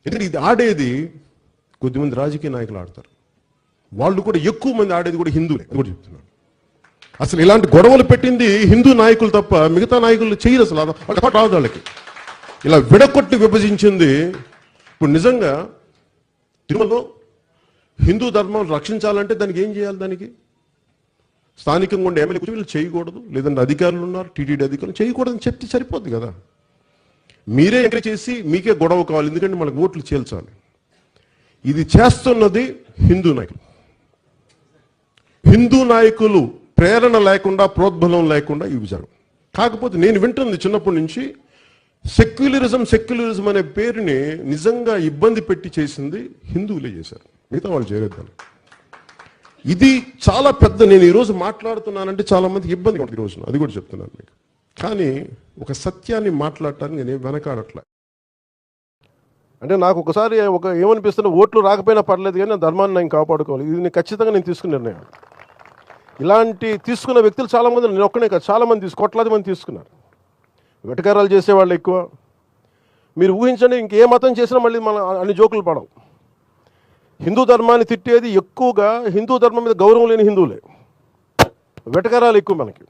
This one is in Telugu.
ఎందుకంటే ఇది ఆడేది కొద్దిమంది రాజకీయ నాయకులు ఆడతారు, వాళ్ళు కూడా ఎక్కువ మంది ఆడేది కూడా హిందువులే కూడా చెప్తున్నాను. అసలు ఇలాంటి గొడవలు పెట్టింది హిందూ నాయకులు తప్ప మిగతా నాయకులు చేయరు. అసలు రాదు వాళ్ళకి. ఇలా విడగొట్టి విభజించింది. ఇప్పుడు నిజంగా తిరుమలలో హిందూ ధర్మం రక్షించాలంటే దానికి ఏం చేయాలి? దానికి స్థానికంగా ఉండే ఎమ్మెల్యే వీళ్ళు చేయకూడదు, లేదంటే అధికారులు ఉన్నారు టీటీడీ అధికారులు చేయకూడదని చెప్తే సరిపోద్ది కదా. మీరే ఎంకరేజ్ చేసి మీకే గొడవ కావాలి, ఎందుకంటే మనకు ఓట్లు చేల్చాలి. ఇది చేస్తున్నది హిందూ నాయకులు. హిందూ నాయకులు ప్రేరణ లేకుండా, ప్రోద్బలం లేకుండా ఇవి జరగవు. కాకపోతే నేను వింటుంది చిన్నప్పటి నుంచి సెక్యులరిజం అనే పేరుని నిజంగా ఇబ్బంది పెట్టి చేసింది హిందువులే చేశారు, మిగతా వాళ్ళు చేయలేదు. ఇది చాలా పెద్ద, నేను ఈరోజు మాట్లాడుతున్నానంటే చాలా మందికి ఇబ్బంది ఉంటుంది ఈరోజు, అది కూడా చెప్తున్నాను మీకు. కానీ ఒక సత్యాన్ని మాట్లాడటానికి నేను వెనకాడట్లే. అంటే నాకు ఒకసారి ఏమనిపిస్తున్నా, ఓట్లు రాకపోయినా పర్లేదు కానీ నా ధర్మాన్ని నేను కాపాడుకోవాలి. ఇది నేను ఖచ్చితంగా నేను తీసుకున్న నిర్ణయం. ఇలాంటి తీసుకున్న వ్యక్తులు చాలామంది, నేను ఒక్కనే కాదు, చాలామంది కోట్లాది మంది తీసుకున్నారు. వెటకారాలు చేసేవాళ్ళు ఎక్కువ. మీరు ఊహించండి, ఇంకే మతం చేసినా మళ్ళీ మన అన్ని జోకులు పడవు. హిందూ ధర్మాన్ని తిట్టేది ఎక్కువగా హిందూ ధర్మం మీద గౌరవం లేని హిందువులే. వెటకారాలు ఎక్కువ మనకి.